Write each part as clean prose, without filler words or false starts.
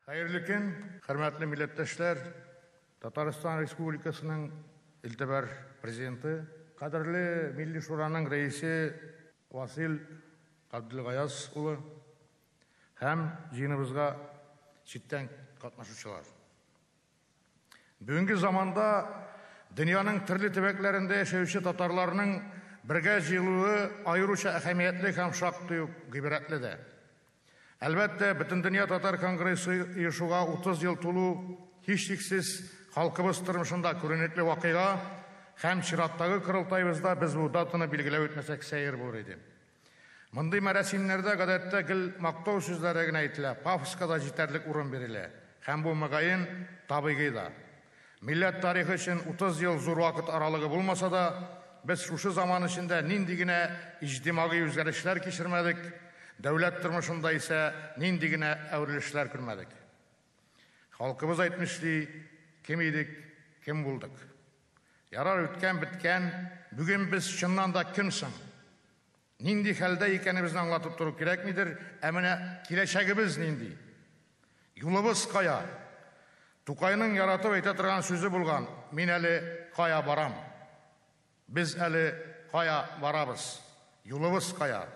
Hayırlı gün, hürmetli milletvekiller, Tataristan Respublikası'nın iltibar prezidenti, kadirli Milli Şura'nın reisi Vasil Abdülgayaz ulu, hem jiyinimizga çitten katnaşucular. Bugünkü zamanda dünyanın türlü tebeklerinde yaşayışı Tatarlarının birge jiyılığı ayrıca ehemmiyetli hem şaktı gıbiretli de. Elbette bütün Dünya Tatar Kongresi uyuşuğa 30 yıl tulu hiç şeksiz halkımız turmuşunda көренеклі vakıya hem şirattagı kırıltayımızda biz bu datını bilgilep ötmesek seyir bor idi. Mınдай merasimlerde gadette gil maqtov sözleri aytila, pafoska da jeterlik urun berile. Hem bu mıgayın tabiği da. Millet tarihi için 30 yıl zor vakit aralığı bulmasa da biz şu zaman içinde nindigine ictimai özgerişler geçirmedik. Devlet turmuşunda ise nindigine evrilişler kürmedik. Halkımız aytmıştı, kim idik, kim bulduk. Yarar ötken bitken, bugün biz şundan da kimsin? Nindi halde ekenimizni anlatıp durup gerek midir? Emine kileşegimiz nindi. Yolumuz kaya. Tukayının yaratıp aytatıran sözü bulgan. Min eli kaya baram. Biz eli kaya barabız. Yolumuz kaya.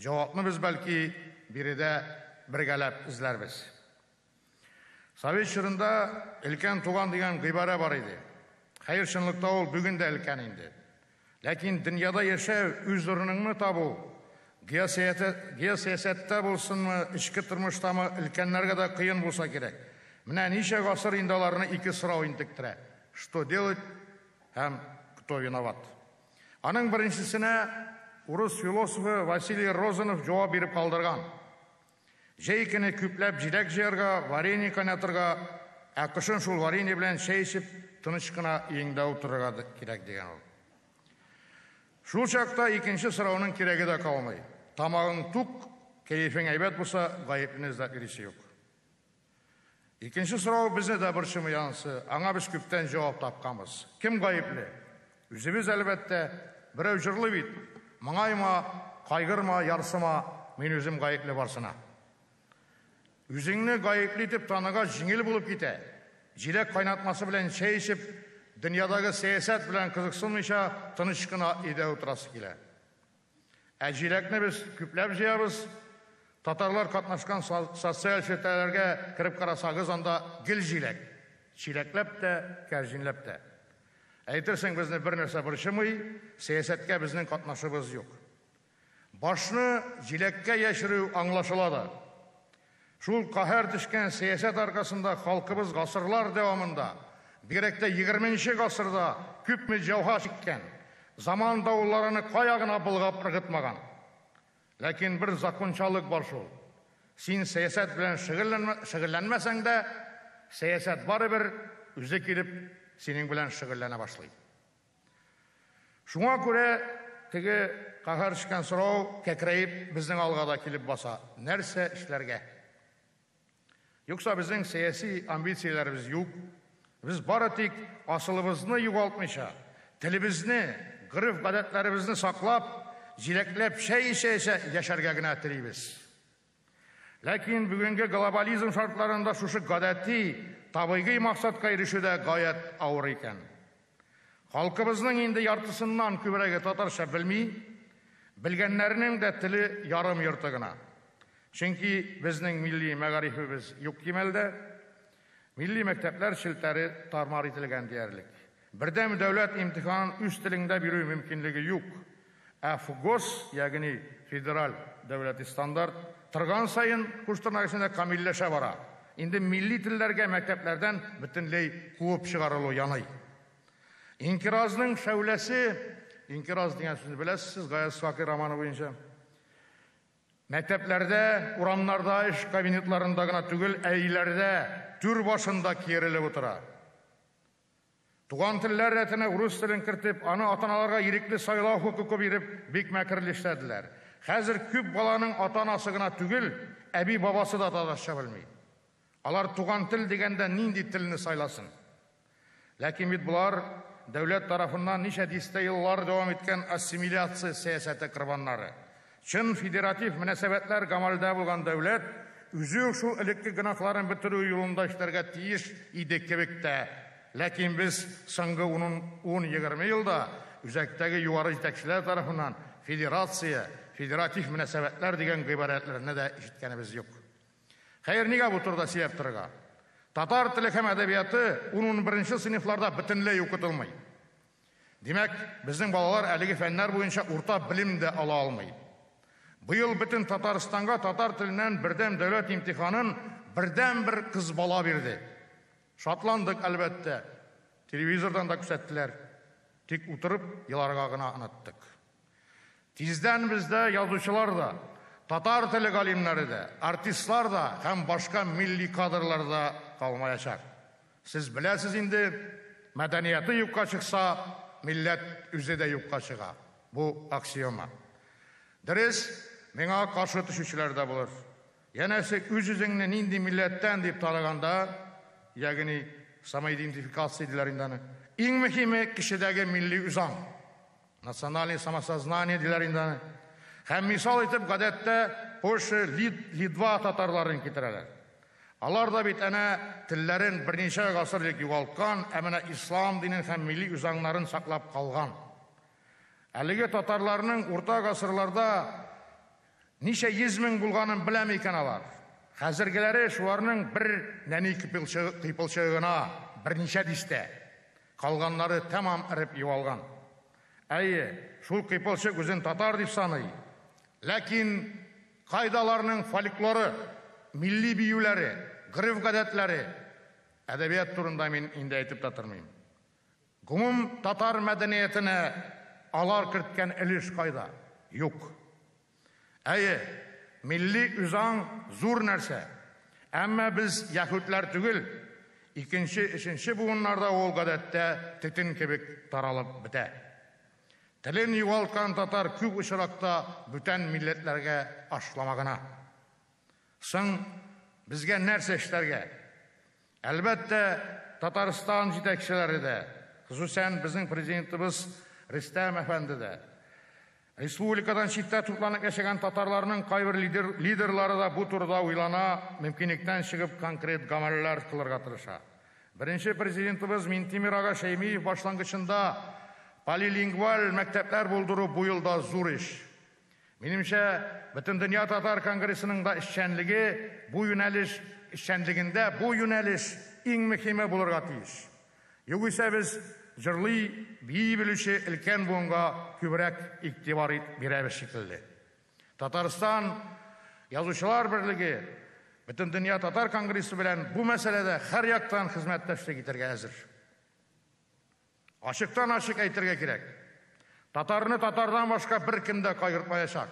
Cevapını biz belki biri de birgelep izlerbiz. Sovet çırında ilken tuğan diyen gıybara var idi. Hayır şınlıkta ol bugün de ilken indi. Lakin dünyada yaşav üzerinin mi tabu? Geosiyasette bulsun mu, içki turmuşta mı ilkenlerge de kıyın bulsa gerek. Mine nice gasır indalarını iki sıra oyundiktire. Что делать? Hem кто виноват? Anın birincisine Rus filosofu Vasiliy Rozanov cevap verip kaldırgan. Jeykini küplep jilek jerga, varini kanatırga, akışın şul varini bilen şey içip, tınışkına iyinde otururga gerek degen ol. Şul çakta ikinci sıravının keregi de kalmay. Tamağın tuk, keyfin aybet bulsa, gayipinizde birisi yok. İkinci sırav bize de bir şımı yansı, ana biz küpten cevap tapkamız. Kim gayipli? Üzümüz elbette, bir evcirli bit. Mağayma, kaygırma, yarsıma, men özüm gayipli varsına. Üzüngni gayipli tip tanıga jingil bulup gite. Jilek kaynatması bilen şey içip, dünyadaki siyaset bilen kızıksınmışa tınışkına ide oturası gile. Jilekni biz küplep jiyabız, Tatarlar katnaşkan sosyal şirketlerge kirip karasagız anda gil jilek. Jileklep de, kerjinlep de. Aytırsan bizni bir nerse birişimey, siyasetke bizning katnaşыбыз yok. Başını jilekke yaşırı anlaşıladı. Şul kahar düşken siyaset arkasında halkımız gasırlar devamında, gerekte 20. gasırda küp mü cevha çıkken, zaman davullarını kayağına bılgap ırgıtmagan. Lakin bir zakonçalık var şul. Sen siyaset bilen şıgıllenmesen de, siyaset barı bir üzü kilip senin bilen şıgıllana başlayın. Şuna göre tegi kahar çıkan sırao kekreyip bizden algada kilip basa. Nerse işlerge. Yoksa bizim siyasi ambisiyalarımız yok. Biz baratik asılımızını yugaltmışa, dilimizni, gırıf gadetlerimizni saklap, jileklep şey yaşarga gına tiribiz. Lakin bugünkü globalizm şartlarında şuşu gadeti, tabiği maksatga erişude gayet ağır iken. Halkımızın indi yartısından kübrege Tatarşa bilmey, bilgenlerinin de tili yarım yırtıgına. Çünkü bizning milli megarifimiz yok kimelde, milli mektepler şilteri tarmar etilgen diyerlik. Birdem devlet imtihanın üst tilinde biri mümkünlüğü yok. FGOS, yani federal devleti standart, tırgan sayın kuştırnağısında kamilleşe vara. Indi milli tillerge mekteplerden bütünley kuup çıkarılı yanay. İnkirazının şevlesi, inkiraz diyen sözü bilesiz, Gayet Sakir romanı boyunca. Mekteplerde, uramlarda, iş kabinetlarında tügül eylerde, tür başında kerilip otura. Tugan tiller retine Rus tilin kirtip, anı atanalarga irikli saylav hukuku verip, bik mekirli işlediler. Hazır küp balanın atanası gına tügül, ebi babası da tadaşça bilmey. Alar tugan til degende nindi tilini saylasın. Lakin bit bular, devlet tarafından nice diste yıllar devam etken assimilyasiya siyaseti kırbanları. Çın federatif münasebetler gamalda bulgan devlet, Үзүк шул элекке гынакларын бетерүү юлында эшләргә тиеш идек кебек тә. Ләкин без соңгы 10-20 елда үзәктәге югары җитәкчеләр тарафыннан федерация, федератив мөнәсәбәтләр дигән гыйбарәтләрне дә ишеткәнебез юк. Хәер, нигә бу турыда сөйләп торырга? Татар теле һәм әдәбияты 11-нче сыйныфларда бөтенләй укытылмый. Димәк, безнең балалар әлеге фәннәр буенча урта белем дә ала алмый. Быел бөтен Татарстанга татар теленнән бердәм дәүләт имтиханын бердән-бер кыз бала бирде. Шатландык, әлбәттә. Телевизордан да күрсәттеләр. Тик утырып еларга гына оныттык. Тиздән бездә язучылар да, татар теле галимнәре дә, артистлар да һәм башка милли кадрлар да калмаячак. Сез беләсез инде, мәдәнияты юкка чыкса, милләт үзе дә юкка чыга. Бу аксиома. Дөрес, миңа каршы төшүчеләр дә булыр. Янәсе, үз-үзеңне нинди милләттән дип тараганда, ягъни самоидентификация диләр инде. Иң мөһиме кешедәге милли үзаң, национальное самосознание диләр инде. Һәм мисал итеп, гадәттә Польша, Литва татарларын китерәләр. Алар да бит әнә телләрен берничә гасыр элек югалткан, ә менә ислам динен һәм милли үзаңнарын саклап калган. Әлеге татарларның урта гасырларда ничә 100 мең булганын беләм икән алар. Хәзергеләре шуларның бер нәни кыйпылчыгына берничә дистә. Калганнары тәмам иреп югалган. Әйе, шул кыйпылчык үзен татар дип саный. Ләкин кайдаларның фольклоры, милли биюләре, гырыф-гадәтләре, әдәбият турында мин инде әйтеп тә тормыйм. Гомум татар мәдәниятенә алар керткән өлеш кайда? Юк. Әйе, милли үзаң зур нәрсә. Әмма без яһүдләр түгел, икенче, өченче буыннарда ул гадәттә тетен кебек таралып бетә. Телен югалткан татар күп очракта бүтән милләтләргә ашламагына. Соң безгә нәрсә эшләргә? Әлбәттә, Татарстан җитәкчеләре дә, хусусән безнең президентыбыз Рөстәм әфәнде дә, республикадан читтә тупланып яшәгән татарларның кайбер лидерлары да бу турыда уйлана, мөмкинлектән чыгып конкрет гамәлләр кылырга тырыша. Беренче президентыбыз Минтимер ага Шәймиев башлангычында полилингваль мәктәпләр булдыру бу елда зур эш. Минемчә, бөтен дөнья татар конгрессының да эшчәнлеге бу эшчәнлегендә бу юнәлеш иң мөһиме булырга тиеш. Югыйсә без җырлый, бии белүче өлкән буынга күбрәк игътибар бирәбез шикелле. Татарстан Язучылар берлеге бөтен дөнья татар конгрессы белән бу мәсьәләдә һәр яктан хезмәттәшлек итәргә әзер. Ашыктан-ашык әйтергә кирәк. Татарны татардан башка бер кем дә кайгыртмаячак.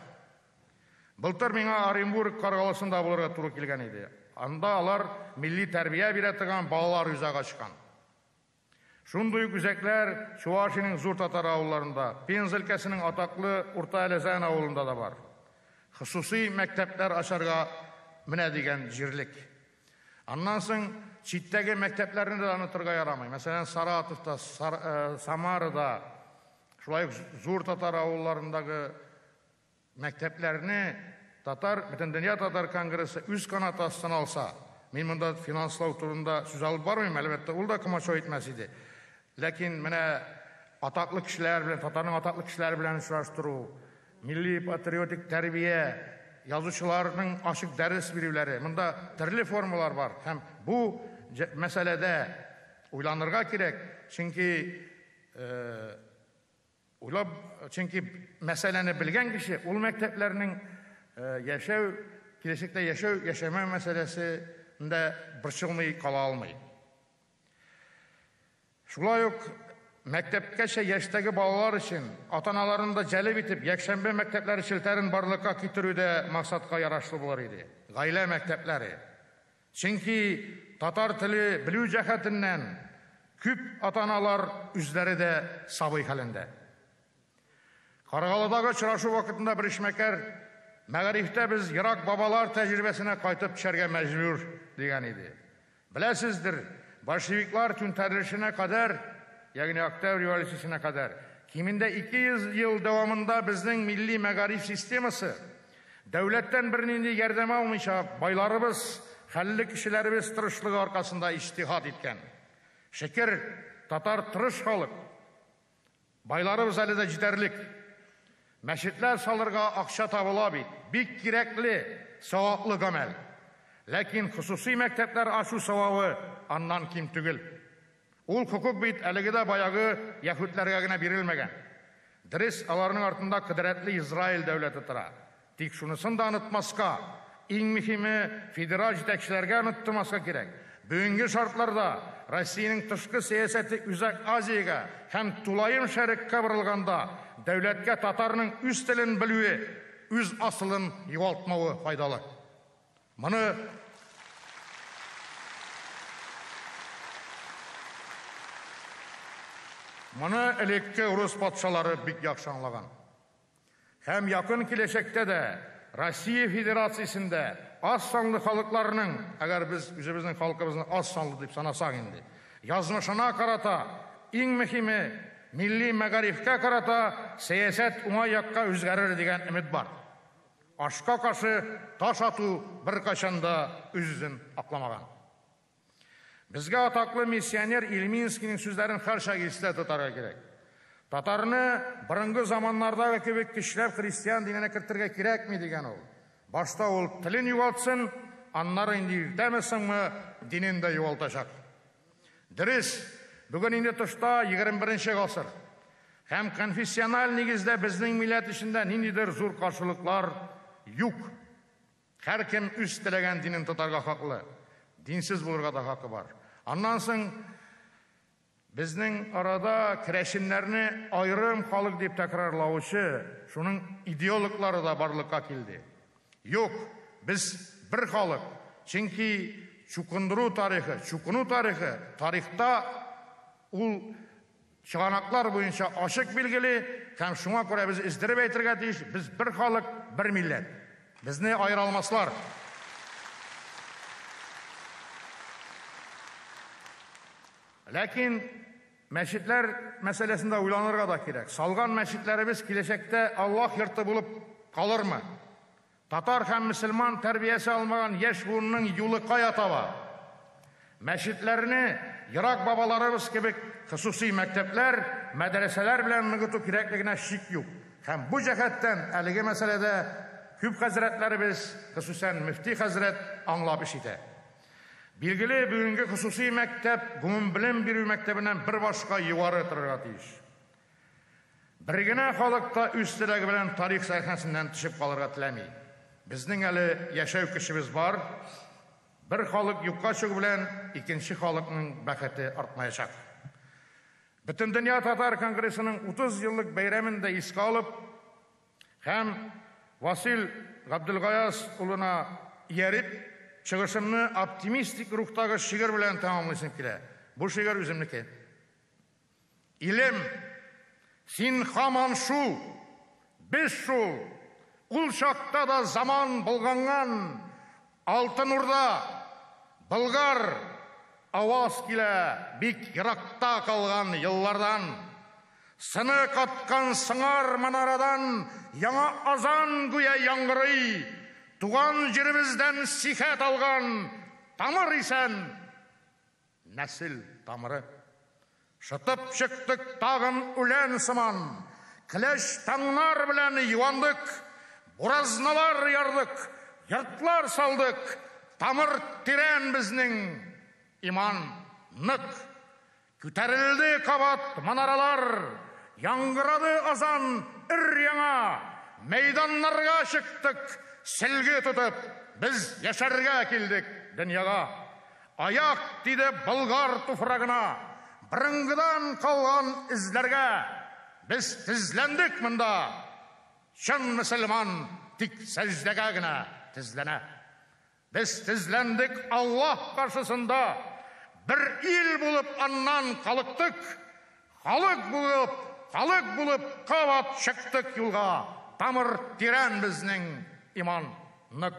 Былтыр миңа Оренбург Каргаласында булырга туры килгән иде. Анда алар милли тәрбия бирә торган балалар үзәге ачкан. Шундый үзәкләр Чувашиянең зур татар авылларында, Пенза өлкәсенең атаклы Урта Әләзән авылында да бар. Хусусый мәктәпләр ачарга менә дигән җирлек. Аннан соң читтәге мәктәпләрне дә онытырга ярамый. Мәсәлән, Саратовта, Самарада, шулай зур татар авылларындагы мәктәпләрне татар, бөтен дөнья татар конгрессы үз канаты астына алса, мин монда финанслау турында сүз алып бармыйм, әлбәттә, ул да комачау итмәс иде. Ләкин менә атаклы кешеләр белән, татарның атаклы кешеләре белән очраштыру, милли патриотик тәрбия, язучыларның ашык дәрес бирүләре, монда төрле формалар бар. Һәм бу мәсьәләдә уйланырга кирәк, чөнки мәсьәләне белгән кеше ул мәктәпләрнең яшәү, киләчәктә яшәмәү мәсьәләсендә борчылмый кала алмый. Шулай ук мәктәпкәчә яшьтәге балалар өчен ата-аналарын да җәлеп итеп, якшәмбе мәктәпләре челтәрен барлыкка китерүдә максатка ярашлы булыр иде. Гаилә мәктәпләре. Чөнки татар теле белү җәһәтеннән күп ата-аналар үзләре дә сабый хәлендә. Каргаладагы очрашу вакытында бер эшмәкәр мәгарифтә без ерак бабалар тәҗрибәсенә кайтып төшәргә мәҗбүр дигән иде. Беләсездер, большевиклар түнтәрелешенә кадәр, ягъни Октябрь революциясенә кадәр, кимендә 200 ел дәвамында безнең милли мәгариф системасы Дәүләттән бернинди ярдәм алмыйча, байларыбыз, хәлле кешеләребез тырышлыгы аркасында иҗтиһад иткән. Шөкер, татар тырыш халык. Байларыбыз әле дә җитәрлек. Мәчетләр салырга акча табыла бит. Бик кирәкле, саваплы гамәл. Ләкин хусусый мәктәпләр ачу савабы аннан ким түгел. Ул хукук бит әлеге дә баягы яһүдләргә генә бирелмәгән. Дөрес, аларның артында кыдырәтле Израиль дәүләте тора. Тик шунысын да онытмаска, иң мөһиме федераль җитәкчеләргә оныттырмаска кирәк. Бүгенге шартларда Россиянең тышкы сәясәте Үзәк Азиягә һәм Тулаем шәреккә борылганда дәүләткә татарның үз телен белүе, үз асылын югалтмавы файдалы. Моны элекке урыс патшалары бик яхшы аңлаган. Һәм якын киләчәктә дә Россия Федерациясендә аз санлы халыкларның, әгәр без үзебезнең халкыбызны аз санлы дип санасак инде, язмышына карата, иң мөһиме милли мәгарифкә карата сәясәт уңай якка үзгәрер дигән өмет бар. Ашка каршы таш ату беркайчан да үзен акламаган. Безгә атаклы миссионер Ильминскийның сүзләрен һәрчак истә тотарга кирәк. Татарны борынгы заманнардагы кебек көчләп христиан диненә кертергә кирәкми дигән ул. Башта ул телен югалтсын, аннары инде иртәме-соңмы динен дә югалтачак. Дөрес, бүген инде тышта 21-нче гасыр. Һәм конфессиональ нигездә безнең милләт эчендә ниндидер зур каршылыклар юк. Һәркем үз теләгән динен тотарга хаклы. Динсез булырга да хакы бар. Аннан соң безнең арада керәшеннәрне айрым халык дип тәкрарлаучы, шуның идеологлары да барлыкка килде. Юк, без бер халык. Чөнки чукындыру тарихы, тарихта ул чыганаклар буенча ачык билгеле, һәм шуңа күрә без издереп әйтергә тиеш, без бер халык, бер милләт. Безне айыра алмаслар. Ләкин мәчетләр мәсьәләсендә уйланырга да кирәк. Салган мәчетләребез киләчәктә Аллаһ йорты булып калырмы? Татар һәм мөселман тәрбиясе алмаган яшь буынның юлы кая таба? Мәчетләрне ерак бабаларыбыз кебек хусусый мәктәпләр, мәдрәсәләр белән ныгыту кирәклегенә шик юк. Һәм бу җәһәттән әлеге мәсьәләдә күп хәзрәтләребез, хусусан мөфти хәзрәт аңлап эш итә. Билгеле, бүгенге хусусый мәктәп гомум белем бирү мәктәбеннән бер башка югары торырга тиеш. Бер генә халыкта үз теләге белән тарих сәхнәсеннән төшеп калырга теләми. Безнең әле яшәү кешебез бар. Бер халык юкка чыгу белән икенче халыкның бәхете артмаячак. Бөтен дөнья татар конгрессының 30 еллык бәйрәмен дә искә алып, һәм Васил Габделгаяз улына ияреп, чыгышымны оптимистик рухтагы шигырь белән тәмамлыйсым килә. Бу шигырь үземнеке. Илем, син һаман шу, без шу, ул чакта да заман булганган, Алтын Урда, Болгар, аваз килә бик еракта калган еллардан. Сыны каткан сыңар манарадан яңа азан гүя яңгырый. Туган җиребездән сихәт алган тамыр исән, нәсел тамыры. Шытып чыктык тагын үлән сыман, киләш таңнар белән юандык, буразналар ярдык, йортлар салдык, тамыр тирән безнең иман нык. Күтәрелде кабат манаралар, яңгырады азан өр-яңа, мәйданнарга чыктык, силге тотып, без яшәргә килдек дөньяга. Аяк тиде Болгар туфрагына, борынгыдан калган эзләргә. Без тезләндек монда, чын мөселман тик сәҗдәгә генә тезләнә. Без тезләндек Аллаһ каршысында, бер ил булып аннан калыктык, халык булып кабат чыктык юлга. Тамыр тирән безнең иман нык.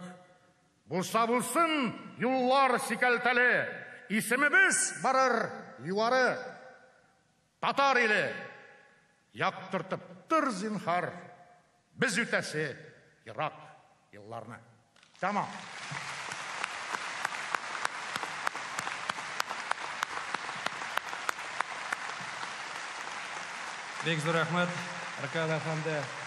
Булса булсын юллар сикәлтәле, исемебез барыр югары. Татар иле, яктыртып тор зинһар, без үтәсе ерак елларны. Tamam. Бек зур рахмат, Ракал әфәнде.